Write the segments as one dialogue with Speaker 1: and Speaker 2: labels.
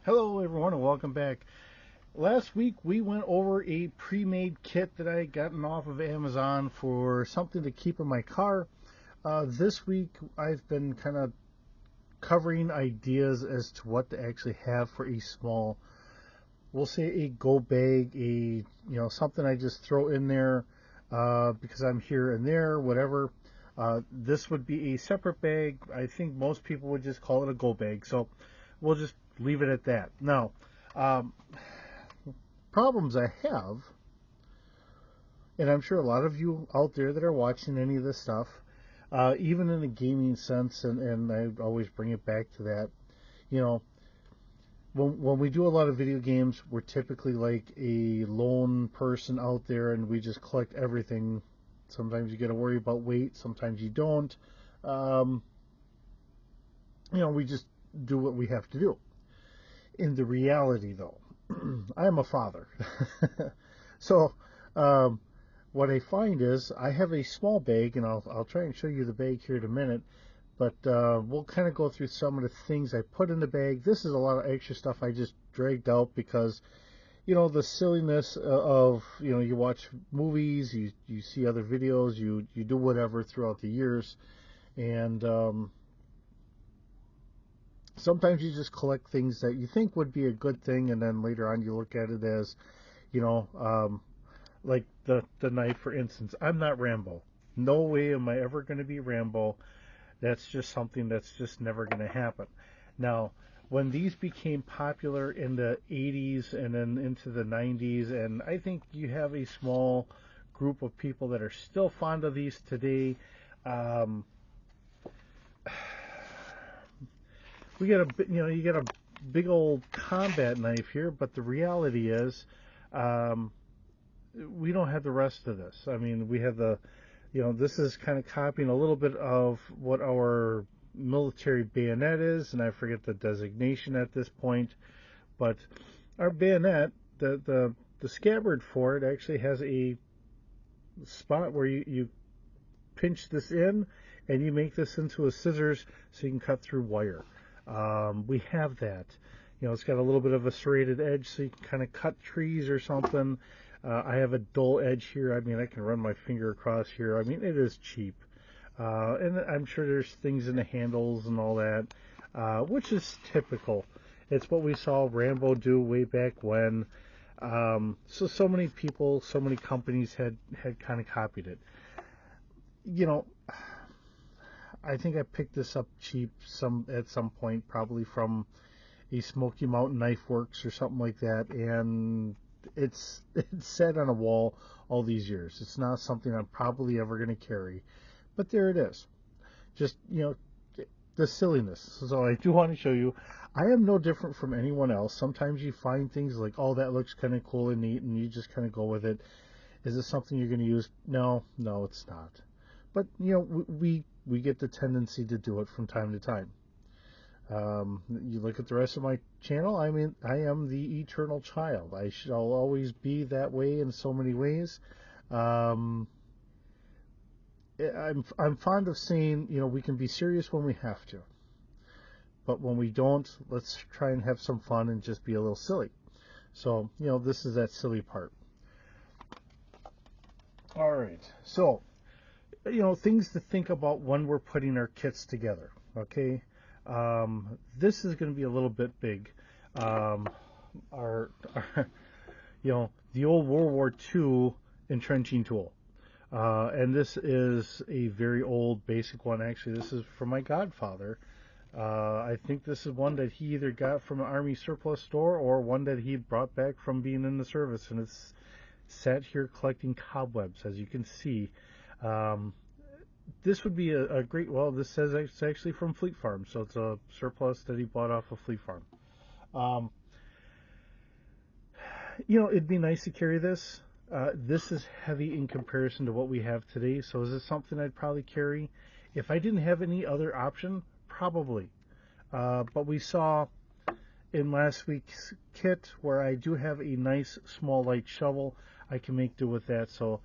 Speaker 1: Hello, everyone, and welcome back. Last week we went over a pre-made kit that I had gotten off of Amazon for something to keep in my car. This week I've been kind of covering ideas as to what to actually have for a small, we'll say a go bag, something I just throw in there because I'm here and there, whatever. This would be a separate bag. I think most people would just call it a go bag, so we'll just leave it at that. Now, um, problems I have, and I'm sure a lot of you out there that are watching any of this stuff, even in the gaming sense, and I always bring it back to that, you know, when we do a lot of video games, we're typically like a lone person out there and we just collect everything. Sometimes you got to worry about weight, sometimes you don't. Um, we just do what we have to do. In the reality, though, I am a father. So, um, what I find is I have a small bag, and I'll try and show you the bag here in a minute. But we'll kind of go through some of the things I put in the bag. This is a lot of extra stuff I just dragged out because the silliness of you watch movies, you see other videos, you do whatever throughout the years, and sometimes you just collect things that you think would be a good thing, and then later on you look at it as you know um, like the knife, for instance. I'm not Rambo. No way am I ever going to be Rambo. That's just something that's just never going to happen. Now, when these became popular in the 80s and then into the 90s, and I think you have a small group of people that are still fond of these today. Um, we got you got a big old combat knife here, but the reality is, um, we don't have the rest of this. I mean, we have this is kind of copying a little bit of what our military bayonet is, and I forget the designation at this point, but our bayonet, the scabbard for it actually has a spot where you pinch this in and you make this into a scissors so you can cut through wire. We have that. It's got a little bit of a serrated edge so you can kind of cut trees or something. I have a dull edge here. I mean, I can run my finger across here. I mean, it is cheap. And I'm sure there's things in the handles and all that, which is typical. It's what we saw Rambo do way back when. So many people, so many companies had kind of copied it. You know, I think I picked this up cheap at some point, probably from a Smoky Mountain Knife Works or something like that, and it's set on a wall all these years. It's not something I'm probably ever going to carry, but there it is. Just the silliness. So I do want to show you. I am no different from anyone else. Sometimes you find things like, oh, that looks kind of cool and neat, and you just kind of go with it. Is this something you're going to use? No, no, it's not. But we get the tendency to do it from time to time. You look at the rest of my channel. I mean, I am the eternal child. I shall always be that way in so many ways. Um, I'm fond of saying, we can be serious when we have to, but when we don't, let's try and have some fun and just be a little silly. So, this is that silly part. All right. So, things to think about when we're putting our kits together. Okay. This is going to be a little bit big. Our the old World War II entrenching tool. And this is a very old basic one. Actually, this is from my godfather. I think this is one that he either got from an Army surplus store or one that he brought back from being in the service. And it's sat here collecting cobwebs, as you can see. Um, this would be a great, well, this says it's actually from Fleet Farm, so it's a surplus that he bought off of Fleet Farm. Um, it'd be nice to carry this. This is heavy in comparison to what we have today, so is this something I'd probably carry? If I didn't have any other option, probably. But we saw in last week's kit where I do have a nice small light shovel. I can make do with that, so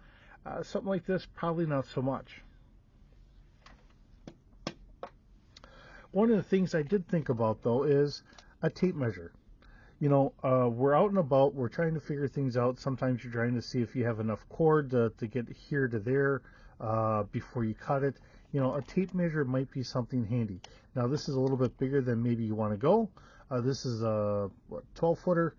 Speaker 1: something like this, probably not so much. One of the things I did think about, though, is a tape measure. we're out and about, we're trying to figure things out. Sometimes you're trying to see if you have enough cord to get here to there before you cut it. A tape measure might be something handy. Now this is a little bit bigger than maybe you want to go. This is a 12 footer.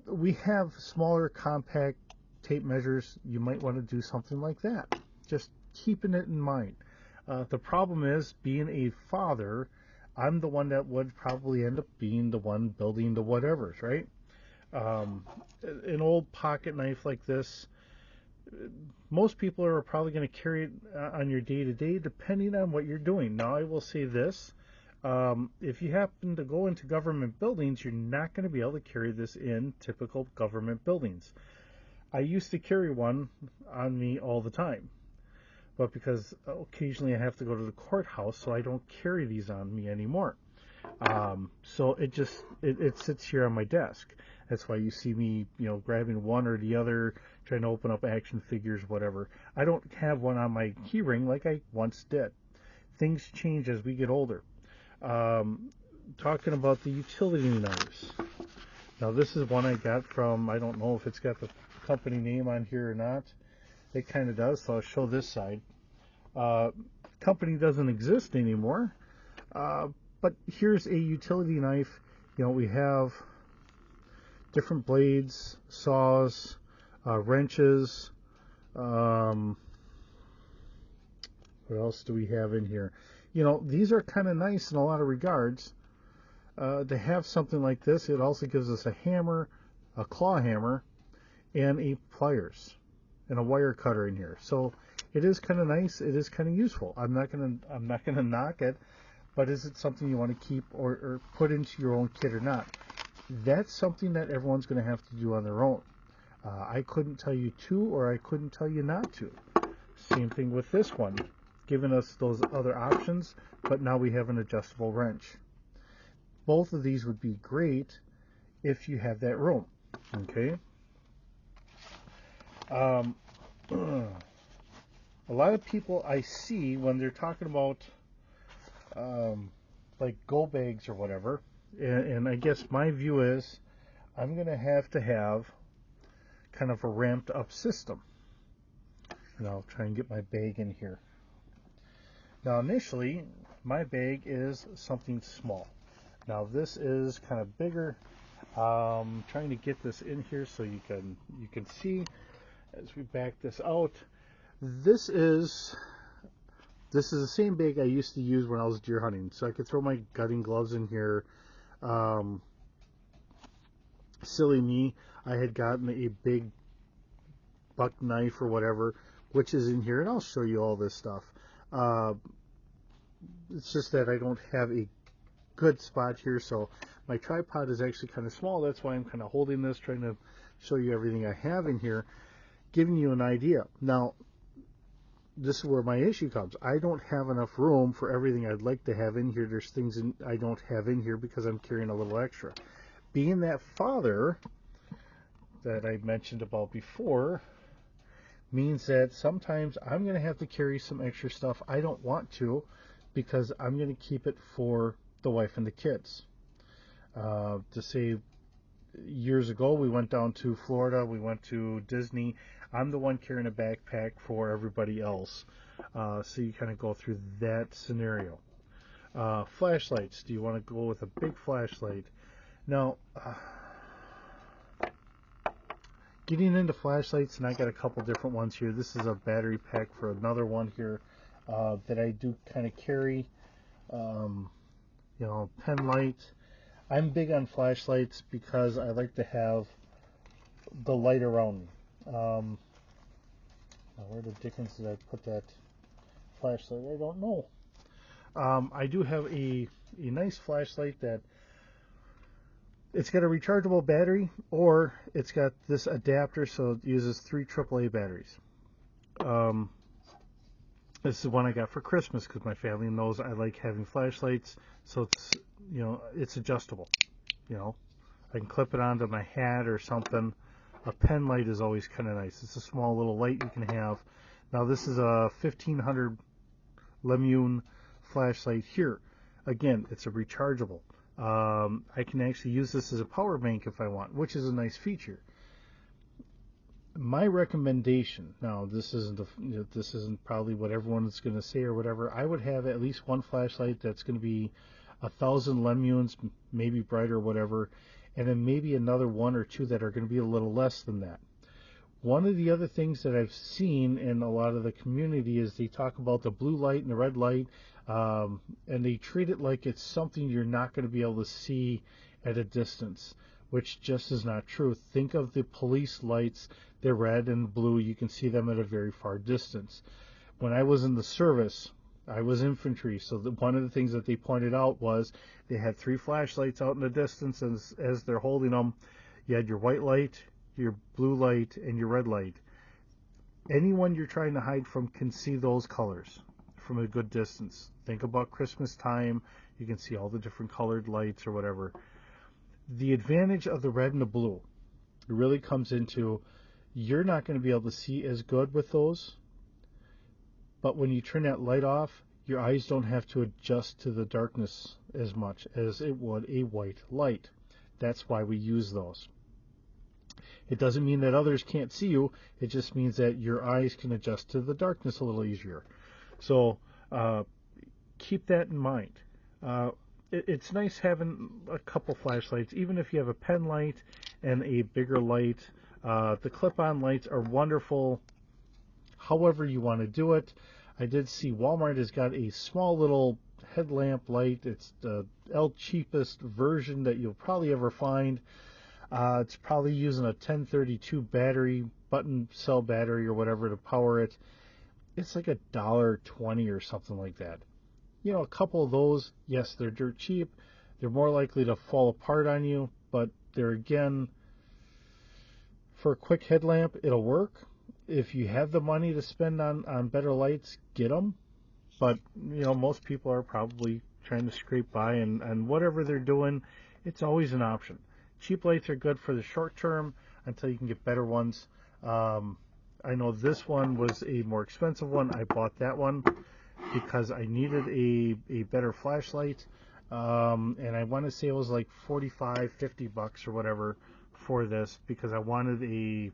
Speaker 1: We have smaller compact tape measures. You might want to do something like that. Just keeping it in mind. The problem is, being a father, I'm the one that would probably end up being the one building the whatevers, right? An old pocket knife like this, most people are probably going to carry it on your day-to-day, depending on what you're doing. Now, I will say this. If you happen to go into government buildings, you're not going to be able to carry this in typical government buildings. I used to carry one on me all the time, but because occasionally I have to go to the courthouse, so I don't carry these on me anymore. So it sits here on my desk. That's why you see me, grabbing one or the other, trying to open up action figures, whatever. I don't have one on my keyring like I once did. Things change as we get older. Talking about the utility knives. Now this is one I got from, I don't know if it's got the company name on here or not. It kind of does, so I'll show this side. Company doesn't exist anymore, but here's a utility knife. We have different blades, saws, wrenches. What else do we have in here? These are kind of nice in a lot of regards. To have something like this, it also gives us a hammer, a claw hammer, and a pliers and a wire cutter in here. So it is kind of nice. It is kind of useful. I'm not gonna knock it, but is it something you want to keep or put into your own kit or not? That's something that everyone's going to have to do on their own. I couldn't tell you to, or I couldn't tell you not to. Same thing with this one, giving us those other options, but now we have an adjustable wrench. Both of these would be great if you have that room. Okay. A lot of people I see when they're talking about like go bags or whatever, and I guess my view is I'm going to have kind of a ramped up system. And I'll try and get my bag in here. Now initially, my bag is something small. Now this is kind of bigger. Trying to get this in here so you can see as we back this out. This is the same bag I used to use when I was deer hunting, so I could throw my gutting gloves in here. Silly me, I had gotten a big buck knife or whatever, which is in here, and I'll show you all this stuff. It's just that I don't have a good spot here, so my tripod is actually kind of small. That's why I'm kind of holding this, trying to show you everything I have in here, giving you an idea. Now, this is where my issue comes. I don't have enough room for everything I'd like to have in here. There's things I don't have in here because I'm carrying a little extra. Being that father that I mentioned about before means that sometimes I'm going to have to carry some extra stuff I don't want to, because I'm going to keep it for the wife and the kids. To say, years ago we went down to Florida, we went to Disney. I'm the one carrying a backpack for everybody else. So you kind of go through that scenario. Flashlights. Do you want to go with a big flashlight? Now, getting into flashlights, and I got a couple different ones here. This is a battery pack for another one here that I do kind of carry. Pen light. I'm big on flashlights because I like to have the light around me. Where the dickens did I put that flashlight? I don't know. I do have a nice flashlight that it's got a rechargeable battery, or it's got this adapter, so it uses 3 AAA batteries. This is the one I got for Christmas because my family knows I like having flashlights, so it's adjustable. I can clip it onto my hat or something. A pen light is always kind of nice. It's a small little light you can have. Now this is a 1500 Lemune flashlight here. Again, it's a rechargeable. I can actually use this as a power bank if I want, which is a nice feature. My recommendation, now this isn't probably what everyone is going to say or whatever. I would have at least one flashlight that's going to be 1,000 lumens, maybe brighter, whatever, and then maybe another one or two that are going to be a little less than that. One of the other things that I've seen in a lot of the community is they talk about the blue light and the red light, and they treat it like it's something you're not going to be able to see at a distance, which just is not true. Think of the police lights. They're red and blue. You can see them at a very far distance. When I was in the service, I was infantry, so one of the things that they pointed out was they had 3 flashlights out in the distance, as they're holding them. You had your white light, your blue light, and your red light. Anyone you're trying to hide from can see those colors from a good distance. Think about Christmas time. You can see all the different colored lights or whatever. The advantage of the red and the blue really comes into you're not going to be able to see as good with those, but when you turn that light off, your eyes don't have to adjust to the darkness as much as it would a white light. That's why we use those. It doesn't mean that others can't see you. It just means that your eyes can adjust to the darkness a little easier. So keep that in mind. It's nice having a couple flashlights, even if you have a pen light and a bigger light. The clip-on lights are wonderful however you want to do it. I did see Walmart has got a small little headlamp light. It's the cheapest version that you'll probably ever find. It's probably using a 1032 battery, button cell battery or whatever to power it. It's like $1.20 or something like that. You know, a couple of those, yes, they're dirt cheap. They're more likely to fall apart on you, but they're, again, for a quick headlamp, it'll work. If you have the money to spend on better lights, get them. But, you know, most people are probably trying to scrape by, and whatever they're doing, it's always an option. Cheap lights are good for the short term until you can get better ones. I know this one was a more expensive one. I bought that one because I needed a better flashlight, and I want to say it was like $45, $50 or whatever for this because I wanted a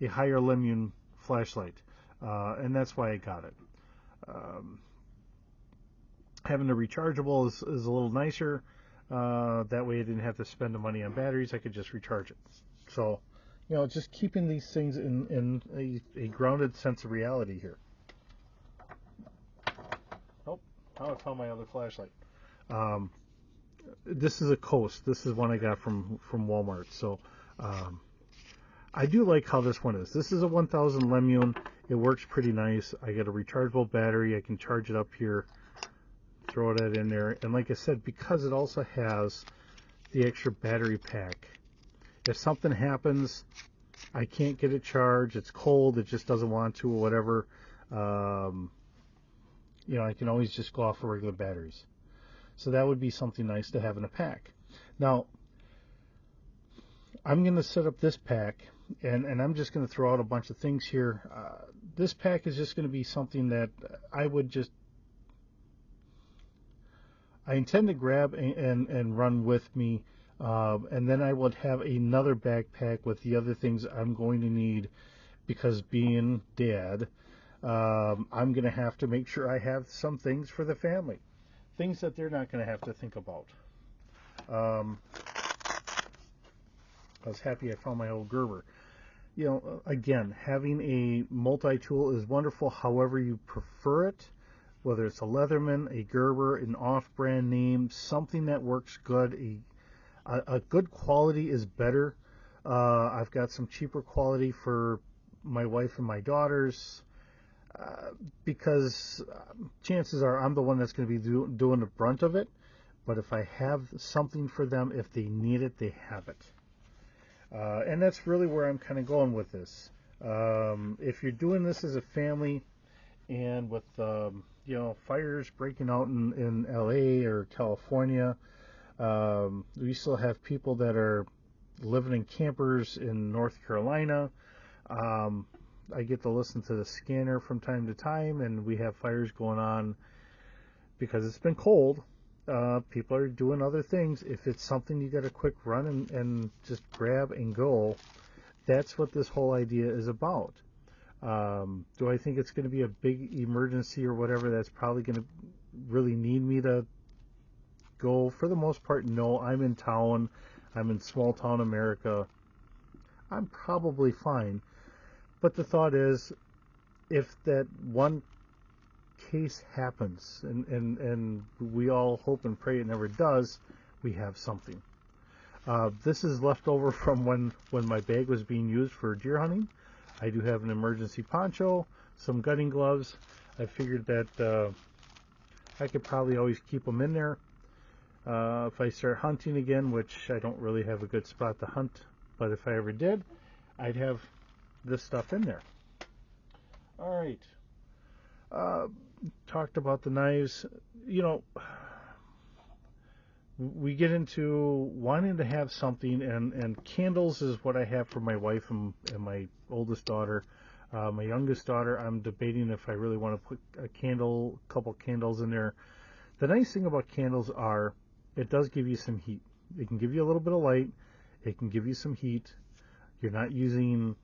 Speaker 1: higher lumen flashlight, and that's why I got it. Having a rechargeable is a little nicer. That way I didn't have to spend the money on batteries. I could just recharge it. So, you know, just keeping these things in a grounded sense of reality here. Oh, now I found my other flashlight. This is a Coast. This is one I got from Walmart. So I do like how this one is. This is a 1000 lumen. It works pretty nice. I got a rechargeable battery. I can charge it up here, throw that in there. And like I said, because it also has the extra battery pack, if something happens, I can't get it charged, it's cold, it just doesn't want to or whatever, you know, I can always just go off of regular batteries. So that would be something nice to have in a pack. Now, I'm going to set up this pack, and I'm just going to throw out a bunch of things here. This pack is just going to be something that I intend to grab and run with me, and then I would have another backpack with the other things I'm going to need, because being dad, I'm going to have to make sure I have some things for the family, things that they're not going to have to think about. I was happy I found my old Gerber. You know, again, having a multi-tool is wonderful however you prefer it, whether it's a Leatherman, a Gerber, an off-brand name, something that works good. A good quality is better. I've got some cheaper quality for my wife and my daughters, because chances are I'm the one that's going to be doing the brunt of it. But if I have something for them, if they need it, they have it. And that's really where I'm kind of going with this. If you're doing this as a family, and with you know, fires breaking out in LA or California, we still have people that are living in campers in North Carolina. I get to listen to the scanner from time to time, and we have fires going on because it's been cold, people are doing other things. If it's something you got a quick run and just grab and go, that's what this whole idea is about. Do I think it's going to be a big emergency or whatever that's probably going to really need me to go? For the most part, no. I'm in town. I'm in small town America. I'm probably fine. But the thought is, if that one case happens, and we all hope and pray it never does, we have something. This is left over from when my bag was being used for deer hunting. I do have an emergency poncho, some gunning gloves. I figured that I could probably always keep them in there. If I start hunting again, which I don't really have a good spot to hunt, but if I ever did, I'd have this stuff in there. All right. Talked about the knives. You know, we get into wanting to have something, and candles is what I have for my wife and my oldest daughter. My youngest daughter, I'm debating if I really want to put a couple candles in there. The nice thing about candles are, it does give you some heat. It can give you a little bit of light. It can give you some heat. You're not using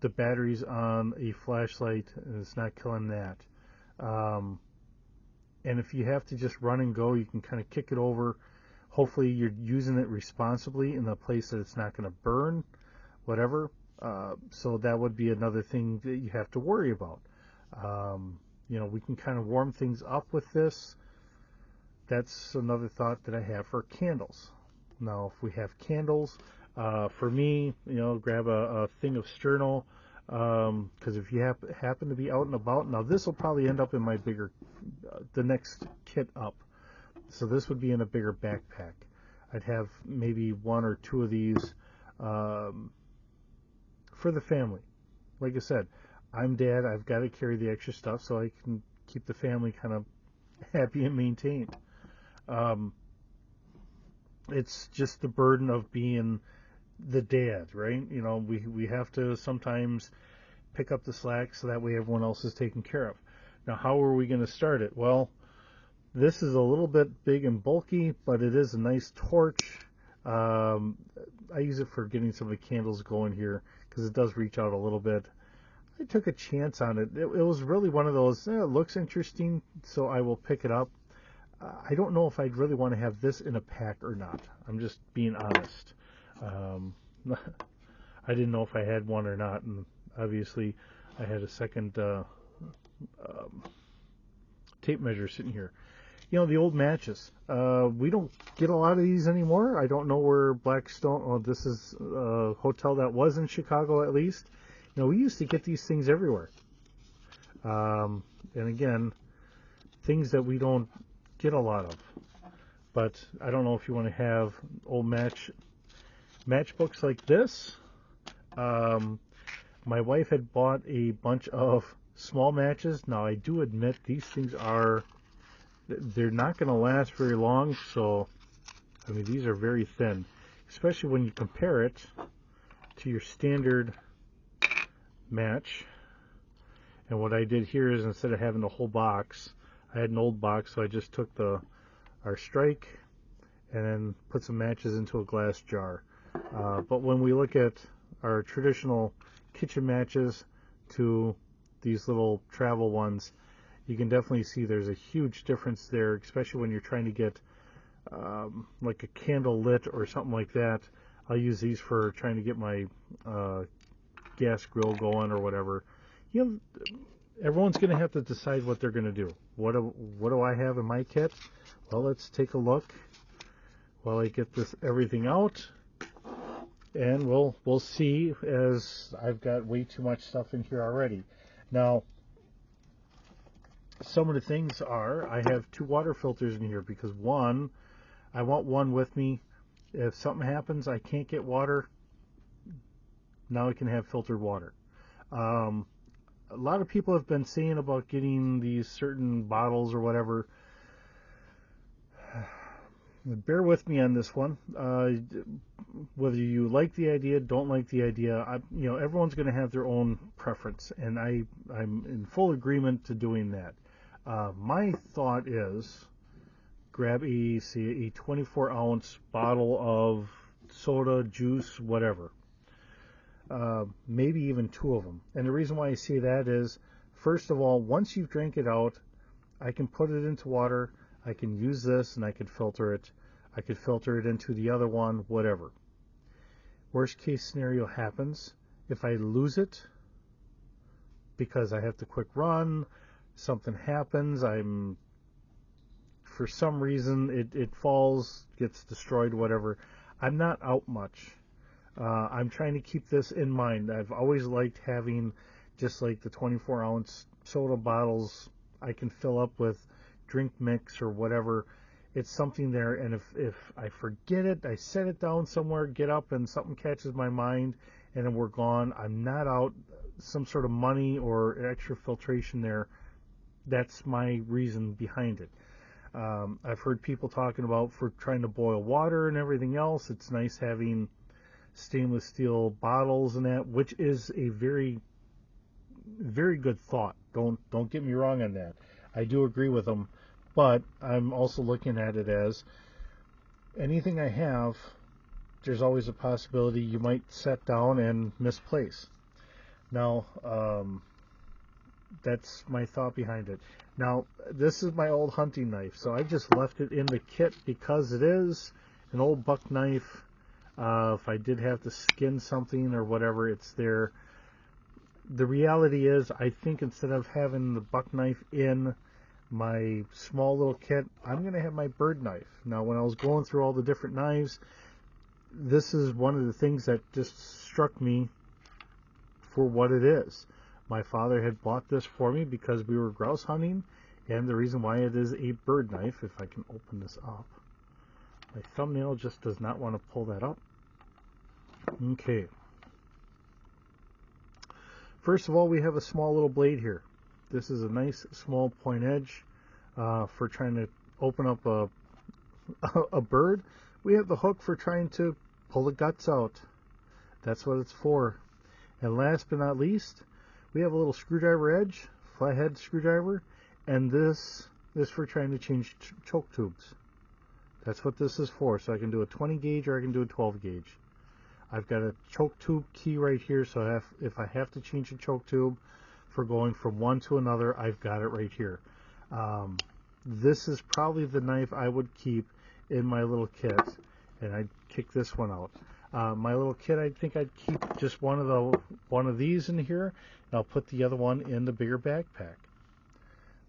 Speaker 1: the batteries on a flashlight, and it's not killing that. And if you have to just run and go, you can kind of kick it over. Hopefully you're using it responsibly in a place that it's not going to burn, whatever. So that would be another thing that you have to worry about. You know, we can kind of warm things up with this. That's another thought that I have for candles. Now, if we have candles, for me, you know, grab a thing of Sterno, because if you happen to be out and about, now this will probably end up in my bigger, the next kit up. So this would be in a bigger backpack. I'd have maybe one or two of these for the family. Like I said, I'm dad. I've got to carry the extra stuff so I can keep the family kind of happy and maintained. It's just the burden of being the dad, right? You know, we have to sometimes pick up the slack so that way everyone else is taken care of. Now, how are we going to start it? Well, this is a little bit big and bulky, but it is a nice torch. I use it for getting some of the candles going here because it does reach out a little bit. I took a chance on it. It was really one of those, it looks interesting, so I will pick it up. I don't know if I'd really want to have this in a pack or not. I'm just being honest. I didn't know if I had one or not, and obviously I had a second tape measure sitting here. You know, the old matches. We don't get a lot of these anymore. I don't know where Blackstone, oh, this is a hotel that was in Chicago at least. You know, we used to get these things everywhere. And again, things that we don't get a lot of. But I don't know if you want to have old matchbooks like this. My wife had bought a bunch of small matches. Now, I do admit these things they're not going to last very long. So, I mean, these are very thin, especially when you compare it to your standard match. And what I did here is, instead of having the whole box, I had an old box, so I just took our strike and then put some matches into a glass jar. But when we look at our traditional kitchen matches to these little travel ones, you can definitely see there's a huge difference there, especially when you're trying to get like a candle lit or something like that. I'll use these for trying to get my gas grill going or whatever. You know, everyone's going to have to decide what they're going to do. What do I have in my kit? Well, let's take a look while I get everything out, and we'll see, as I've got way too much stuff in here already. Now, some of the things are, I have 2 water filters in here because one, I want one with me. If something happens, I can't get water, now I can have filtered water. A lot of people have been saying about getting these certain bottles or whatever. Bear with me on this one. Whether you like the idea, don't like the idea, you know, everyone's going to have their own preference, and I'm in full agreement to doing that. My thought is grab a 24-ounce bottle of soda, juice, whatever. Maybe even two of them. And the reason why I say that is, first of all, once you've drank it out, I can put it into water. I can use this and I could filter it. I could filter it into the other one, whatever. Worst case scenario happens. If I lose it because I have to quick run, something happens, for some reason it falls, gets destroyed, whatever, I'm not out much. I'm trying to keep this in mind. I've always liked having just like the 24-ounce soda bottles I can fill up with drink mix or whatever. It's something there, and if I forget it, I set it down somewhere, get up, and something catches my mind, and then we're gone. I'm not out some sort of money or extra filtration there. That's my reason behind it. I've heard people talking about for trying to boil water and everything else. It's nice having stainless steel bottles and that, which is a very, very good thought. Don't get me wrong on that. I do agree with them, but I'm also looking at it as anything I have, there's always a possibility you might set down and misplace. Now, that's my thought behind it. Now, this is my old hunting knife, so I just left it in the kit because it is an old buck knife. If I did have to skin something or whatever, it's there. The reality is, I think instead of having the buck knife in my small little kit, I'm going to have my bird knife. Now, when I was going through all the different knives, this is one of the things that just struck me for what it is. My father had bought this for me because we were grouse hunting, and the reason why it is a bird knife, if I can open this up. My thumbnail just does not want to pull that up. Okay. First of all, we have a small little blade here. This is a nice small point edge for trying to open up a bird. We have the hook for trying to pull the guts out. That's what it's for. And last but not least, we have a little screwdriver edge, flathead screwdriver, and this is for trying to change choke tubes. That's what this is for. So I can do a 20 gauge or I can do a 12 gauge. I've got a choke tube key right here, so if I have to change a choke tube for going from one to another, I've got it right here. This is probably the knife I would keep in my little kit, and I'd kick this one out. My little kit, I think I'd keep just one of these in here, and I'll put the other one in the bigger backpack.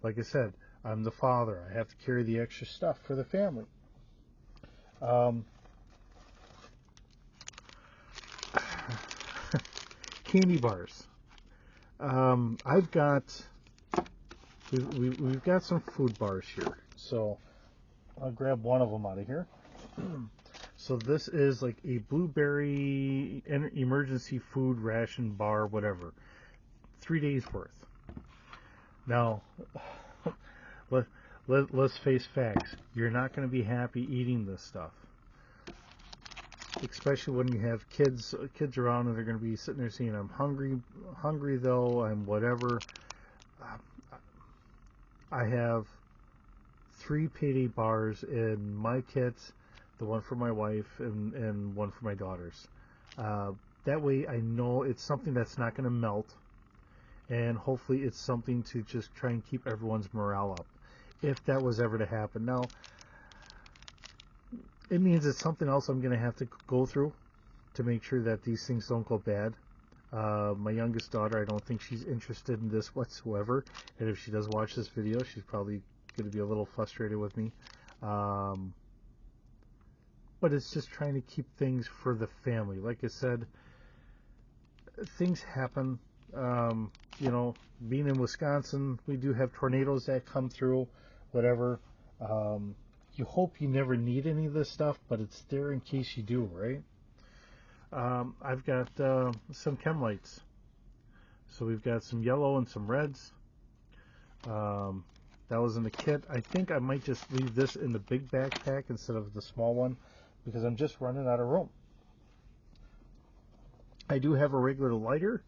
Speaker 1: Like I said, I'm the father. I have to carry the extra stuff for the family. Candy bars. I've got we've got some food bars here, so I'll grab one of them out of here. So this is like a blueberry emergency food ration bar, whatever, 3 days worth. Now, let's face facts. You're not going to be happy eating this stuff, especially when you have kids around and they're going to be sitting there saying, "I'm hungry though, I'm whatever." I have 3 payday bars in my kits, the one for my wife and one for my daughters. That way I know it's something that's not going to melt, and hopefully it's something to just try and keep everyone's morale up, if that was ever to happen. Now, it means it's something else I'm going to have to go through to make sure that these things don't go bad. My youngest daughter, I don't think she's interested in this whatsoever, and if she does watch this video, she's probably going to be a little frustrated with me. But it's just trying to keep things for the family. Like I said, things happen. Being in Wisconsin, we do have tornadoes that come through, whatever. You hope you never need any of this stuff, but it's there in case you do, right? I've got some chem lights. So we've got some yellow and some reds. That was in the kit. I think I might just leave this in the big backpack instead of the small one, because I'm just running out of room. I do have a regular lighter,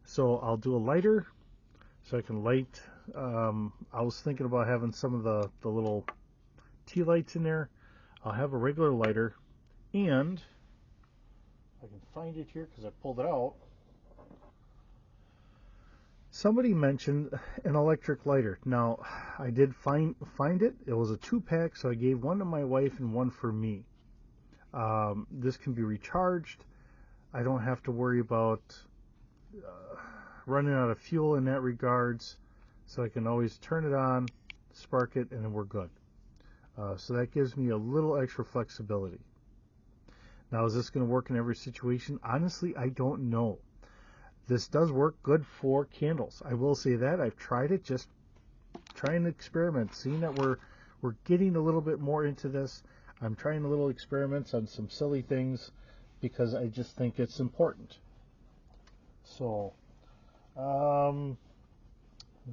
Speaker 1: so I'll do a lighter so I can light I was thinking about having some of the little tea lights in there. I'll have a regular lighter, and I can find it here because I pulled it out. Somebody mentioned an electric lighter. Now, I did find it. It was a 2-pack, so I gave one to my wife and one for me. This can be recharged. I don't have to worry about running out of fuel in that regards, so I can always turn it on, spark it, and then we're good. So that gives me a little extra flexibility. Now, is this going to work in every situation? Honestly, I don't know. This does work good for candles. I will say that. I've tried it, just trying to experiment, seeing that we're getting a little bit more into this. I'm trying a little experiments on some silly things because I just think it's important. So, now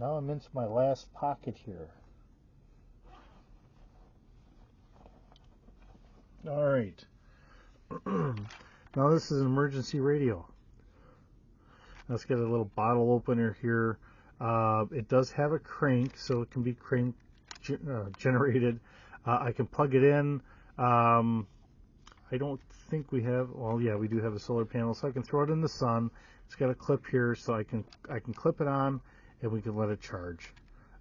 Speaker 1: I'm into my last pocket here. All right. Now this is an emergency radio. Let's get a little bottle opener here. It does have a crank, so it can be crank generated. I can plug it in. I don't think we have. Well, yeah, we do have a solar panel, so I can throw it in the sun. It's got a clip here, so I can clip it on, and we can let it charge.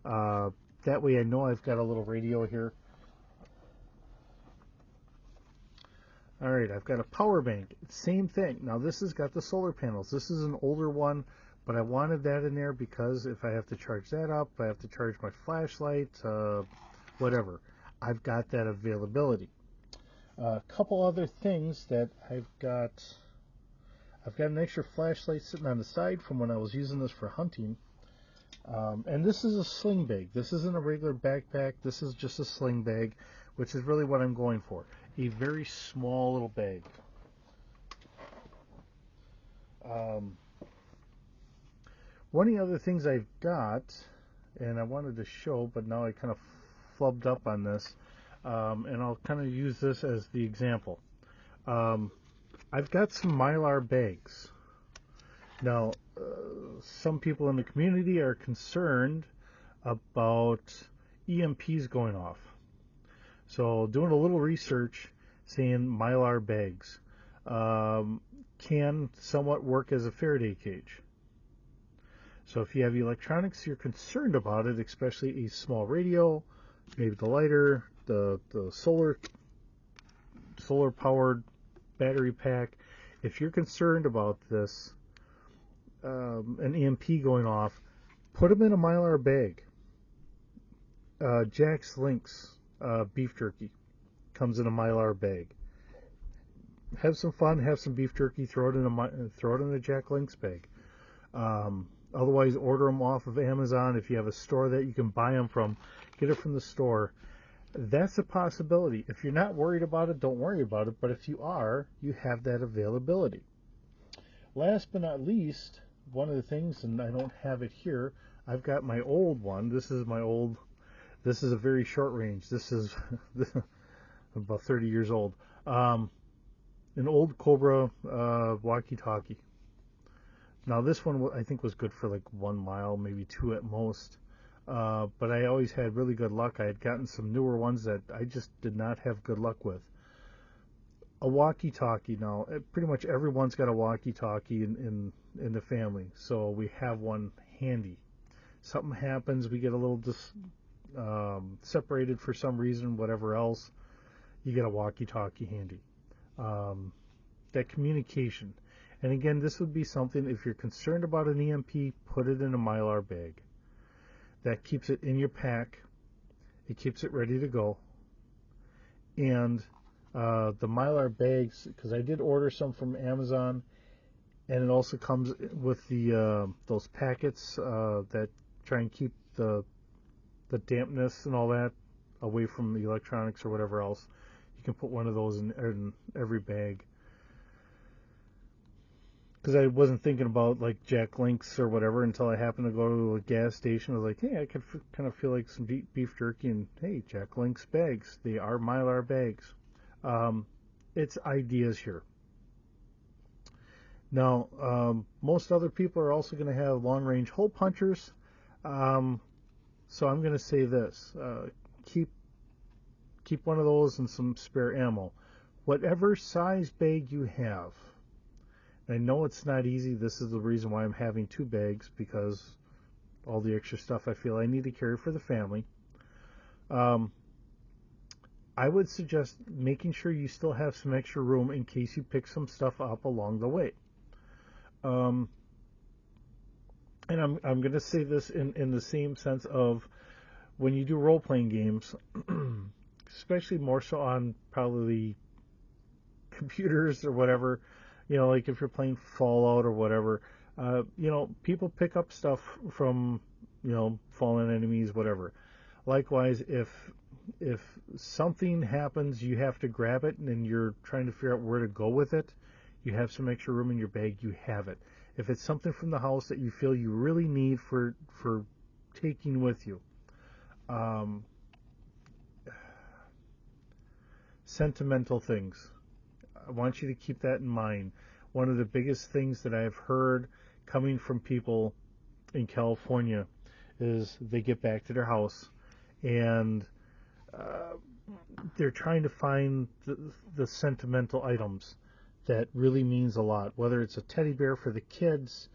Speaker 1: That way, I know I've got a little radio here. All right, I've got a power bank. Same thing. Now this has got the solar panels. This is an older one, but I wanted that in there because if I have to charge that up, I have to charge my flashlight, whatever. I've got that availability. A couple other things that I've got an extra flashlight sitting on the side from when I was using this for hunting. And this is a sling bag. This isn't a regular backpack. This is just a sling bag, which is really what I'm going for. A very small little bag. One of the other things I've got, and I wanted to show, but now I kind of flubbed up on this, and I'll kind of use this as the example. I've got some Mylar bags. Now, some people in the community are concerned about EMPs going off. So doing a little research, saying Mylar bags can somewhat work as a Faraday cage. So if you have electronics, you're concerned about it, especially a small radio, maybe the lighter, the solar powered battery pack. If you're concerned about this, an EMP going off, put them in a Mylar bag. Jack's Links beef jerky comes in a Mylar bag. Have some fun, have some beef jerky, throw it in a Jack Links bag. Otherwise, order them off of Amazon. If you have a store that you can buy them from, get it from the store. That's a possibility. If you're not worried about it, don't worry about it. But if you are, you have that availability. Last but not least, one of the things, and I don't have it here, I've got my old one. This is a very short range. This is about 30 years old. An old Cobra walkie-talkie. Now this one I think was good for like 1 mile, maybe 2 at most. But I always had really good luck. I had gotten some newer ones that I just did not have good luck with. A walkie-talkie now. Pretty much everyone's got a walkie-talkie in the family, so we have one handy. Something happens, we get a little separated for some reason, whatever else, you get a walkie-talkie handy. That communication. And again, this would be something, if you're concerned about an EMP, put it in a Mylar bag. That keeps it in your pack. It keeps it ready to go. And the Mylar bags, because I did order some from Amazon, and it also comes with the those packets that try and keep the dampness and all that away from the electronics or whatever else. You can put one of those in every bag. Because I wasn't thinking about like Jack Links or whatever until I happened to go to a gas station. I was like, hey, I could kind of feel like some beef jerky, and hey, Jack Links bags. They are Mylar bags. It's ideas here. Now, most other people are also going to have long-range hole punchers. So I'm going to say this: keep one of those and some spare ammo, whatever size bag you have. I know it's not easy. This is the reason why I'm having 2 bags, because all the extra stuff I feel I need to carry for the family. I would suggest making sure you still have some extra room in case you pick some stuff up along the way. And I'm going to say this in the same sense of when you do role-playing games, especially more so on probably computers or whatever, like if you're playing Fallout or whatever, people pick up stuff from, fallen enemies, whatever. Likewise, if something happens, you have to grab it, and you're trying to figure out where to go with it, you have some extra room in your bag, you have it. If it's something from the house that you feel you really need for taking with you, sentimental things, I want you to keep that in mind. One of the biggest things that I've heard coming from people in California is they get back to their house and they're trying to find the sentimental items that really means a lot. Whether it's a teddy bear for the kids,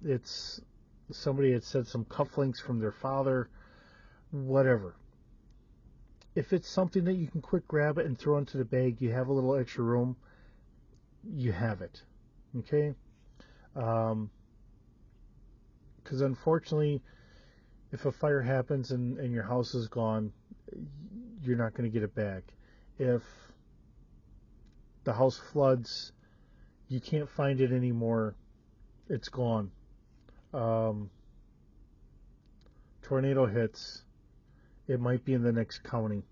Speaker 1: it's somebody had said some cufflinks from their father, whatever. If it's something that you can quick grab it and throw into the bag, you have a little extra room, you have it. Okay? Because unfortunately, if a fire happens and your house is gone, you're not going to get it back. If the house floods, you can't find it anymore, it's gone. Tornado hits, it might be in the next county.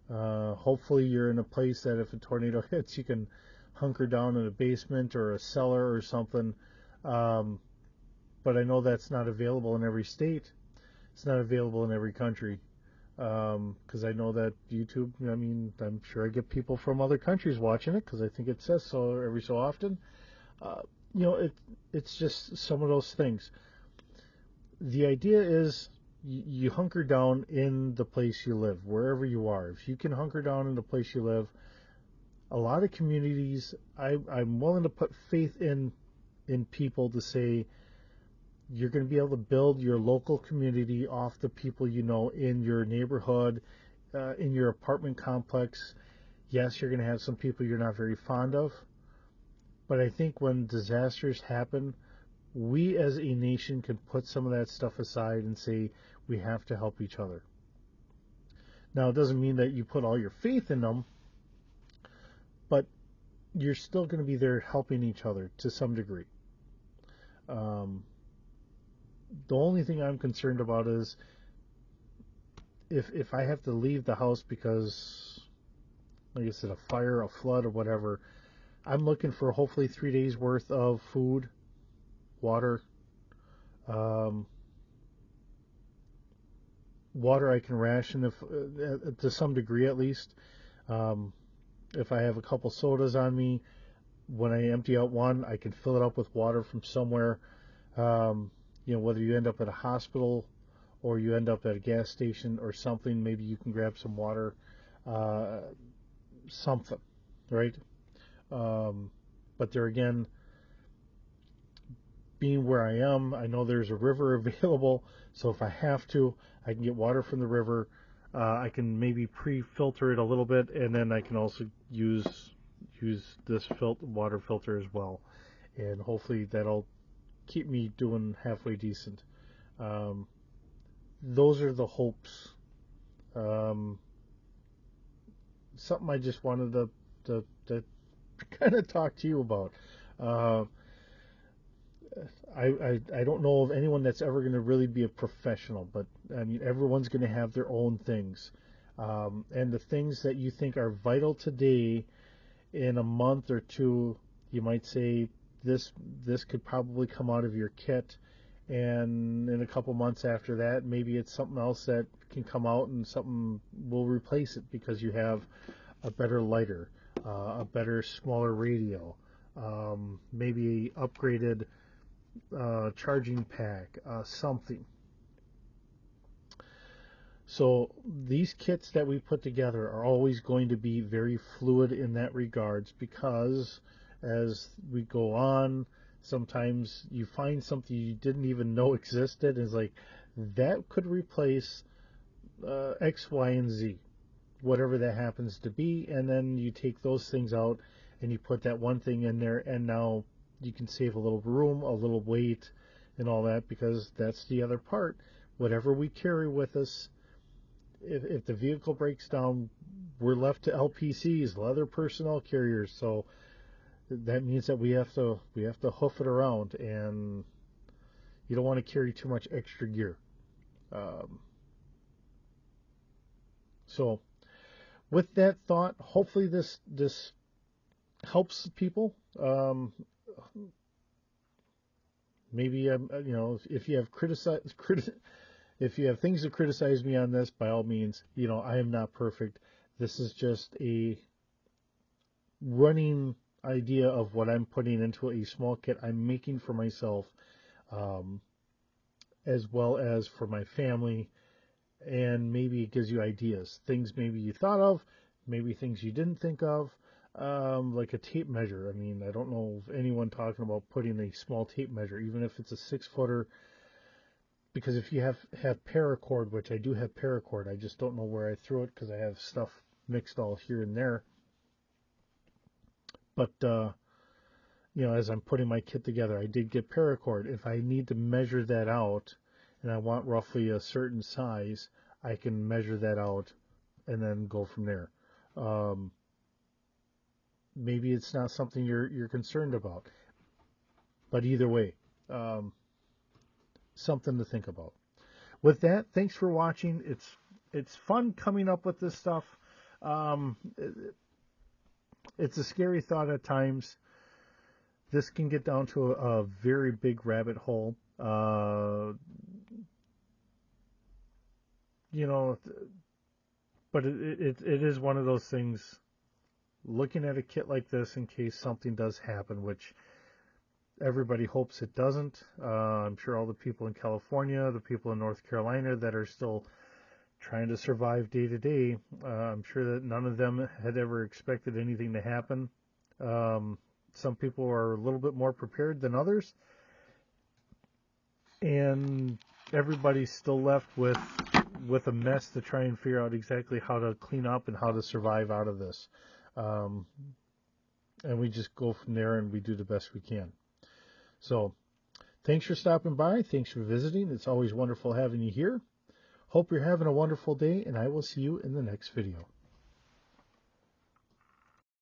Speaker 1: Hopefully you're in a place that if a tornado hits, you can hunker down in a basement or a cellar or something. But I know that's not available in every state. It's not available in every country. Because I know that YouTube, I'm sure I get people from other countries watching it because I think it says so every so often. It's just some of those things. The idea is you hunker down in the place you live, wherever you are. If you can hunker down in the place you live, a lot of communities, I'm willing to put faith in people to say you're going to be able to build your local community off the people you know in your neighborhood, in your apartment complex. Yes, you're going to have some people you're not very fond of, but I think when disasters happen, we as a nation can put some of that stuff aside and say we have to help each other. Now, it doesn't mean that you put all your faith in them, but you're still going to be there helping each other to some degree. The only thing I'm concerned about is if I have to leave the house because, like I said, a fire, a flood, or whatever, I'm looking for hopefully 3 days worth of food, water. Water I can ration if to some degree at least. If I have a couple sodas on me, when I empty out one, I can fill it up with water from somewhere. Whether you end up at a hospital or you end up at a gas station or something, maybe you can grab some water, something, right? But there again, being where I am, I know there's a river available, so if I have to, I can get water from the river. I can maybe pre-filter it a little bit, and then I can also use this water filter as well, and hopefully that'll keep me doing halfway decent. Those are the hopes. Something I just wanted to kind of talk to you about. I don't know of anyone that's ever going to really be a professional, but everyone's going to have their own things. And the things that you think are vital today, in a month or two, you might say this could probably come out of your kit, and in a couple months after that, maybe it's something else that can come out and something will replace it because you have a better lighter, a better, smaller radio, maybe upgraded charging pack, something. So these kits that we put together are always going to be very fluid in that regards, because as we go on, sometimes you find something you didn't even know existed, and it's like that could replace X, Y, and Z, whatever that happens to be, and then you take those things out and you put that one thing in there, and now you can save a little room, a little weight, and all that, because that's the other part. Whatever we carry with us, if the vehicle breaks down, we're left to LPCs, leather personnel carriers. So that means that we have to hoof it around, and you don't want to carry too much extra gear. Um, so with that thought, hopefully this helps people. Maybe if you have if you have things to criticize me on this, by all means, I am not perfect. This is just a running idea of what I'm putting into a small kit I'm making for myself, um, as well as for my family, and maybe it gives you ideas, things maybe you thought of, maybe things you didn't think of, like a tape measure. I mean, I don't know of anyone talking about putting a small tape measure, even if it's a 6-footer, because if you have paracord, which I do have paracord, I just don't know where I threw it because I have stuff mixed all here and there. But as I'm putting my kit together, I did get paracord. If I need to measure that out and I want roughly a certain size, I can measure that out and then go from there. Maybe it's not something you're concerned about, but either way, something to think about. With that, thanks for watching. It's fun coming up with this stuff. Um, it's a scary thought at times. This can get down to a very big rabbit hole. You know, but it is one of those things. Looking at a kit like this in case something does happen, which everybody hopes it doesn't. I'm sure all the people in California, the people in North Carolina that are still trying to survive day to day, I'm sure that none of them had ever expected anything to happen. Some people are a little bit more prepared than others, and everybody's still left with a mess to try and figure out exactly how to clean up and how to survive out of this. And we just go from there and we do the best we can. So thanks for stopping by. Thanks for visiting. It's always wonderful having you here. Hope you're having a wonderful day, and I will see you in the next video.